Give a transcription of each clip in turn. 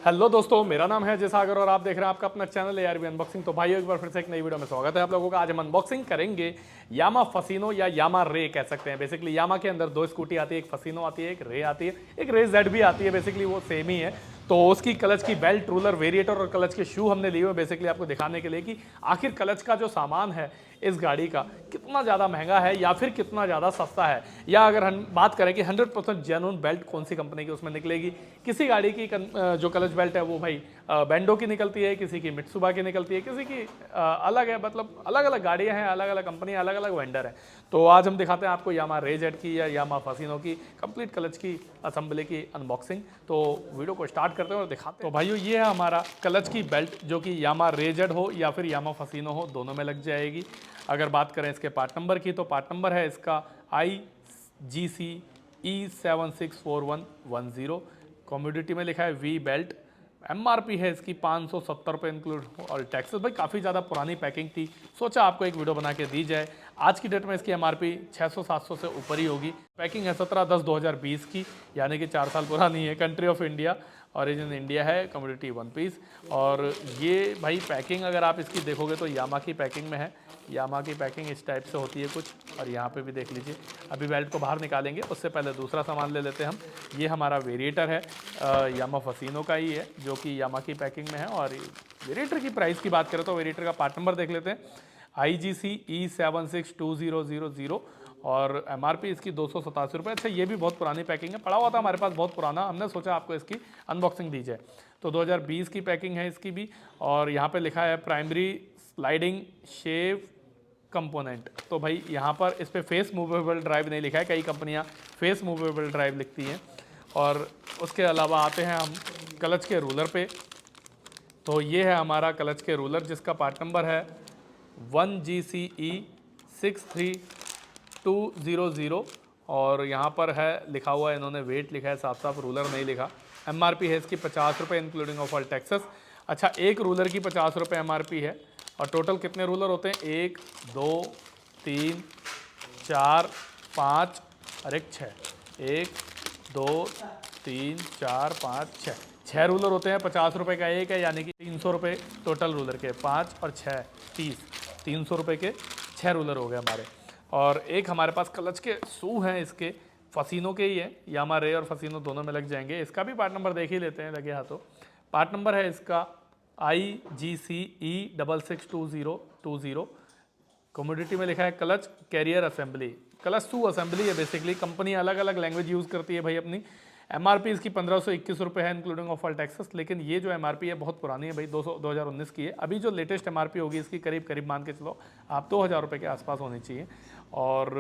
Hello दोस्तों, मेरा नाम है अजय सागर और आप देख रहे हैं आपका अपना चैनल ARB अनबॉक्सिंग। तो भाइयों, एक बार फिर से एक नई वीडियो में स्वागत है आप लोगों का। आज हम अनबॉक्सिंग करेंगे यामा फसीनो या यामा रे कह सकते हैं। बेसिकली यामा के अंदर दो स्कूटी आती है, एक फसीनो आती है, एक रे आती है, एक रे जेड भी आती है। बेसिकली वो सेम ही है। तो उसकी क्लच की बेल्ट, रूलर, वेरिएटर और क्लच के शू हमने लिए हुए बेसिकली आपको दिखाने के लिए कि आखिर क्लच का जो सामान है इस गाड़ी का कितना ज़्यादा महंगा है या फिर कितना ज़्यादा सस्ता है, या अगर हम बात करें कि 100% जेन्युइन बेल्ट कौन सी कंपनी की उसमें निकलेगी। किसी गाड़ी की जो क्लच बेल्ट है वो भाई बेंडो की निकलती है, किसी की मित्सुबा की निकलती है, किसी की अलग है। मतलब अलग अलग गाड़ियां हैं, अलग अलग कंपनी, अलग अलग वेंडर है। तो आज हम दिखाते हैं आपको यामा रे जेड की या यामा फसीनो की कंप्लीट क्लच की असेंबली की अनबॉक्सिंग। तो वीडियो को स्टार्ट करते हैं और दिखाते हैं। तो भाइयों, ये है हमारा क्लच की बेल्ट जो कि यामा रे जेड हो या फिर यामा फसीनो हो, दोनों में लग जाएगी। अगर बात करें इसके पार्ट नंबर की, तो पार्ट नंबर है इसका IGC E764110। कॉमोडिटी में लिखा है वी बेल्ट। MRP है इसकी 570 रुपये इंक्लूड और टैक्सेस। भाई काफ़ी ज़्यादा पुरानी पैकिंग थी, सोचा आपको एक वीडियो बना के दी जाए। आज की डेट में इसकी MRP 600-700 से ऊपर ही होगी। पैकिंग है 17/10/2020 की, यानी कि 4 साल पुरानी है। Country of India, origin India है, कम्युनिटी 1 पीस। और ये भाई पैकिंग अगर आप इसकी देखोगे तो यामा की पैकिंग में है। यामा की पैकिंग इस टाइप से होती है कुछ, और यहाँ पे भी देख लीजिए। अभी बेल्ट को बाहर निकालेंगे, उससे पहले दूसरा सामान ले लेते हैं हम। ये हमारा वेरिएटर है, यामा फसीनो का ही है, जो कि यामा की पैकिंग में है। और वेरिएटर की प्राइस की बात करें तो वेरिएटर का पार्ट नंबर देख लेते हैं, IGC E762000 और MRP इसकी 287 रुपये। अच्छा, ये भी बहुत पुरानी पैकिंग है, पड़ा हुआ था हमारे पास बहुत पुराना, हमने सोचा आपको इसकी अनबॉक्सिंग दी जाए। तो 2020 की पैकिंग है इसकी भी। और यहाँ पे लिखा है प्राइमरी स्लाइडिंग शेव कंपोनेंट। तो भाई यहाँ पर इस पर फेस मूवेबल ड्राइव नहीं लिखा है, कई कंपनियाँ फेस मूवेबल ड्राइव लिखती हैं। और उसके अलावा आते हैं हम क्लच के रूलर पे। तो ये है हमारा क्लच के रूलर जिसका पार्ट नंबर है 1GCE63200। और यहाँ पर है लिखा हुआ है, इन्होंने वेट लिखा है, साफ साफ रूलर नहीं लिखा। MRP है इसकी 50 रुपये इंक्लूडिंग ऑफ ऑल टैक्सेस। अच्छा, एक रूलर की 50 रुपये MRP है। और टोटल कितने रूलर होते हैं? 1 2 3 4 5 और एक 6। 1 2 3 4 5 6, 6 रूलर होते हैं। 50 रुपये का एक है, यानी कि 300 रुपये टोटल रूलर के। 5 और 6 30, 300 रुपये के 6 रूलर हो गए हमारे। और एक हमारे पास क्लच के शू हैं, इसके फसीनो के ही है, यामा रे और फसीनो दोनों में लग जाएंगे। इसका भी पार्ट नंबर देख ही लेते हैं लगे हाथों। पार्ट नंबर है इसका IGCE662020। कमोडिटी में लिखा है clutch carrier assembly, clutch shoe assembly है। बेसिकली कंपनी अलग अलग लैंग्वेज यूज़ करती है भाई अपनी। MRP इसकी 1521 रुपये है इंक्लूडिंग ऑफ ऑल टैक्सेस। लेकिन ये जो MRP है बहुत पुरानी है भाई, 2019 की है। अभी जो लेटेस्ट MRP होगी इसकी करीब करीब मान के चलो आप 2000 रुपये के आसपास होनी चाहिए। और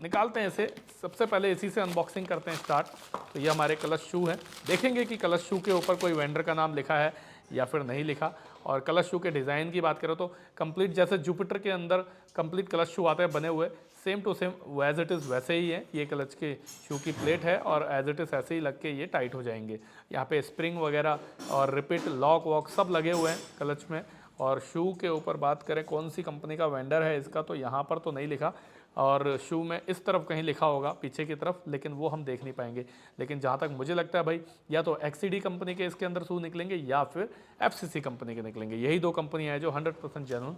निकालते हैं इसे, सबसे पहले इसी से अनबॉक्सिंग करते हैं स्टार्ट। तो ये हमारे क्लच शू हैं, देखेंगे कि क्लच शू के ऊपर कोई वेंडर का नाम लिखा है या फिर नहीं लिखा। और क्लच शू के डिज़ाइन की बात करें तो कंप्लीट जैसे जुपिटर के अंदर कंप्लीट क्लच शू आते हैं बने हुए, same to same as it is वैसे ही है। ये क्लच के शू की प्लेट है और एज इट इज़ ऐसे ही लग के ये टाइट हो जाएंगे। यहाँ पे स्प्रिंग वगैरह और रिपीट लॉक वॉक सब लगे हुए हैं क्लच में। और शू के ऊपर बात करें कौन सी कंपनी का वेंडर है इसका, तो यहाँ पर तो नहीं लिखा। और शू में इस तरफ कहीं लिखा होगा पीछे की तरफ, लेकिन वो हम देख नहीं पाएंगे। लेकिन जहाँ तक मुझे लगता है भाई, या तो XCD कंपनी के इसके अंदर शू निकलेंगे या फिर FCC कंपनी के निकलेंगे। यही दो कंपनियाँ हैं जो 100% जेन्युइन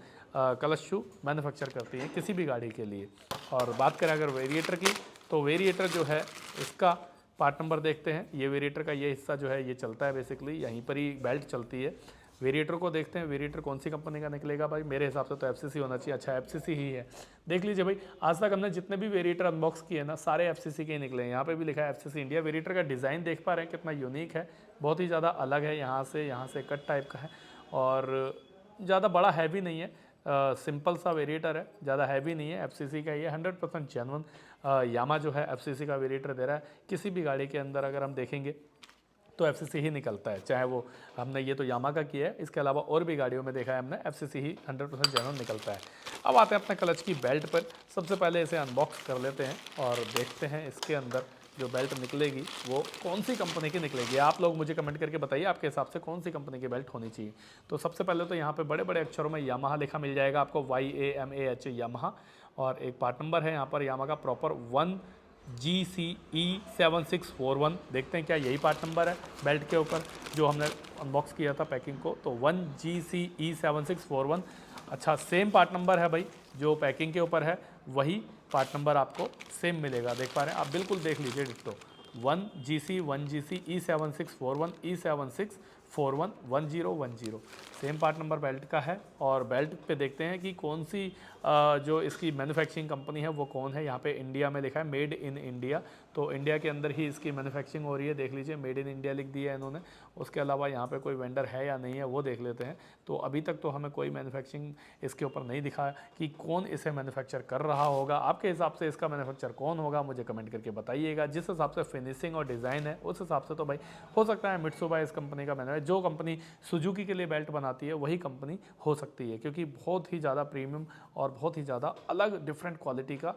क्लच शू मैन्युफैक्चर करती हैं किसी भी गाड़ी के लिए। और बात करें अगर वेरिएटर की, तो वेरिएटर जो है इसका पार्ट नंबर देखते हैं। ये वेरिएटर का ये हिस्सा जो है ये चलता है, बेसिकली यहीं पर ही बेल्ट चलती है। वेरिएटर को देखते हैं, वेरिएटर कौन सी कंपनी का निकलेगा भाई। मेरे हिसाब से तो FCC होना चाहिए। अच्छा, FCC ही है। देख लीजिए भाई, आज तक हमने जितने भी वेरिएटर अनबॉक्स किए ना, सारे FCC के ही निकले हैं। यहाँ पे भी लिखा है FCC इंडिया। वेरिएटर का डिज़ाइन देख पा रहे हैं कितना यूनिक है, बहुत ही ज़्यादा अलग है। यहाँ से कट टाइप का है और ज़्यादा बड़ा हैवी नहीं है, सिंपल सा वेरिएटर है, ज़्यादा हैवी नहीं है। FCC का ये 100% जेन्युइन यामा जो है FCC का वेरिएटर दे रहा है। किसी भी गाड़ी के अंदर अगर हम देखेंगे तो FCC ही निकलता है, चाहे वो हमने ये तो यामा का किया है, इसके अलावा और भी गाड़ियों में देखा है हमने, FCC ही 100% जेन्युइन निकलता है। अब आते हैं अपने क्लच की बेल्ट पर। सबसे पहले इसे अनबॉक्स कर लेते हैं और देखते हैं इसके अंदर जो बेल्ट निकलेगी वो कौन सी कंपनी की निकलेगी। आप लोग मुझे कमेंट करके बताइए आपके हिसाब से कौन सी कंपनी की बेल्ट होनी चाहिए। तो सबसे पहले तो यहाँ पे बड़े बड़े अक्षरों में यामाहा लिखा मिल जाएगा आपको, YAMAH यामाहा। और एक पार्ट नंबर है यहाँ पर यामा का प्रॉपर 1GCE7641, देखते हैं क्या यही पार्ट नंबर है बेल्ट के ऊपर जो हमने अनबॉक्स किया था पैकिंग को। तो 1GCE7641, अच्छा सेम पार्ट नंबर है भाई, जो पैकिंग के ऊपर है वही पार्ट नंबर आपको सेम मिलेगा, देख पा रहे हैं आप, बिल्कुल देख लीजिए ditto. 1GC E7641 E7641 1010 same part number belt का है। और बेल्ट पे देखते हैं कि कौन सी जो इसकी मैन्युफैक्चरिंग कंपनी है वो कौन है। यहाँ पे इंडिया में लिखा है मेड इन इंडिया, तो इंडिया के अंदर ही इसकी मैन्युफैक्चरिंग हो रही है, देख लीजिए मेड इन इंडिया लिख दिया है इन्होंने। उसके अलावा यहाँ पे कोई वेंडर है या नहीं है वो देख लेते हैं। तो अभी तक तो हमें कोई मैन्युफैक्चरिंग इसके ऊपर नहीं दिखा कि कौन इसे मैन्युफैक्चर कर रहा होगा। आपके हिसाब से इसका मैन्युफैक्चर कौन होगा मुझे कमेंट करके बताइएगा। जिस हिसाब से फिनिशिंग और डिज़ाइन है उस हिसाब से तो भाई हो सकता है मित्सुबिशी इस कंपनी का मैन्युफैक्चर, जो कंपनी सुजुकी के लिए बेल्ट बनाती है वही कंपनी हो सकती है, क्योंकि बहुत ही ज़्यादा प्रीमियम और बहुत ही ज़्यादा अलग डिफरेंट क्वालिटी का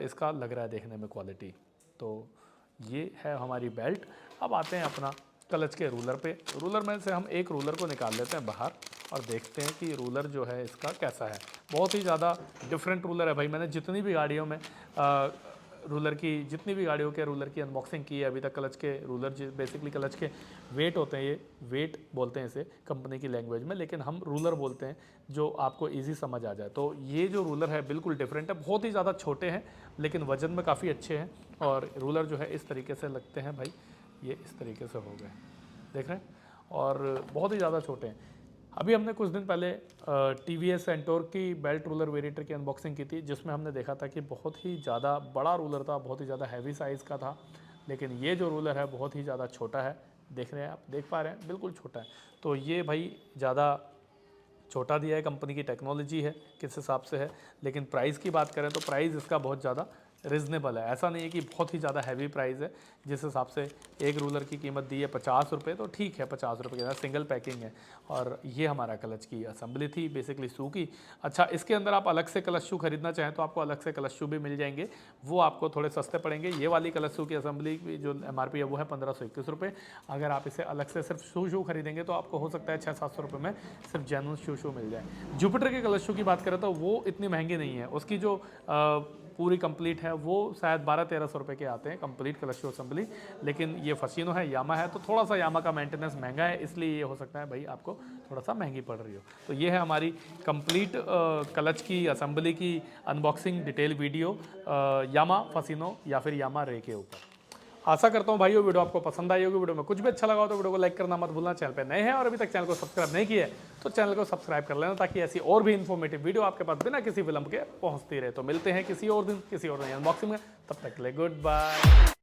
इसका लग रहा है देखने में क्वालिटी। तो ये है हमारी बेल्ट। अब आते हैं अपना क्लच के रूलर पे। रूलर में से हम एक रूलर को निकाल लेते हैं बाहर और देखते हैं कि रूलर जो है इसका कैसा है। बहुत ही ज़्यादा डिफरेंट रूलर है भाई। मैंने जितनी भी गाड़ियों में जितनी भी गाड़ियों के रूलर की अनबॉक्सिंग की है अभी तक, क्लच के रूलर बेसिकली क्लच के वेट होते हैं, ये वेट बोलते हैं इसे कंपनी की लैंग्वेज में, लेकिन हम रूलर बोलते हैं जो आपको इजी समझ आ जाए। तो ये जो रूलर है बिल्कुल डिफरेंट है, बहुत ही ज़्यादा छोटे हैं लेकिन वजन में काफ़ी अच्छे हैं। और रूलर जो है इस तरीके से लगते हैं भाई, ये इस तरीके से हो गए, देख रहे हैं, और बहुत ही ज़्यादा छोटे हैं। अभी हमने कुछ दिन पहले TVS एंटोर की बेल्ट रूलर वेरिएटर की अनबॉक्सिंग की थी, जिसमें हमने देखा था कि बहुत ही ज़्यादा बड़ा रूलर था, बहुत ही ज़्यादा हैवी साइज़ का था। लेकिन ये जो रूलर है बहुत ही ज़्यादा छोटा है, देख रहे हैं आप, देख पा रहे हैं, बिल्कुल छोटा है। तो ये भाई ज़्यादा छोटा दिया है, कंपनी की टेक्नोलॉजी है किस हिसाब से है। लेकिन प्राइस की बात करें तो प्राइस इसका बहुत ज़्यादा रिजनेबल है, ऐसा नहीं है कि बहुत ही ज़्यादा हैवी प्राइस है। जिस हिसाब से एक रूलर की कीमत दी है 50 रुपये, तो ठीक है 50 रुपये के साथ सिंगल पैकिंग है। और ये हमारा क्लच की असेंबली थी बेसिकली शू की। अच्छा, इसके अंदर आप अलग से क्लच शू खरीदना चाहें तो आपको अलग से क्लच शू भी मिल जाएंगे, वो आपको थोड़े सस्ते पड़ेंगे। ये वाली क्लच शू की असेंबली की जो MRP है वो है 1521 रुपये। अगर आप इसे अलग से सिर्फ शू खरीदेंगे तो आपको हो सकता है 600-700 रुपये में सिर्फ जेन्युइन शू मिल जाए। जुपिटर के क्लच शू की बात करें तो वो इतनी महंगी नहीं है, उसकी जो पूरी कंप्लीट है वो शायद 1200-1300 रुपये के आते हैं कंप्लीट क्लच शू असेंबली। लेकिन ये फसीनो है, यामा है, तो थोड़ा सा यामा का मेंटेनेंस महंगा है, इसलिए ये हो सकता है भाई आपको थोड़ा सा महंगी पड़ रही हो। तो ये है हमारी कंप्लीट क्लच की असेंबली की अनबॉक्सिंग डिटेल वीडियो यामा फसीनो या फिर यामा रे के ऊपर। आशा करता हूँ भाई वो वीडियो आपको पसंद आई होगी। वीडियो में कुछ भी अच्छा लगा हो तो वीडियो को लाइक करना मत भूलना। चैनल पे नए हैं और अभी तक चैनल को सब्सक्राइब नहीं किया है तो चैनल को सब्सक्राइब कर लेना, ताकि ऐसी और भी इन्फॉर्मेटिव वीडियो आपके पास बिना किसी विलंब के पहुँचती रहे। तो मिलते हैं किसी और दिन किसी और नई अनबॉक्सिंग में, तब तक के लिए गुड बाय।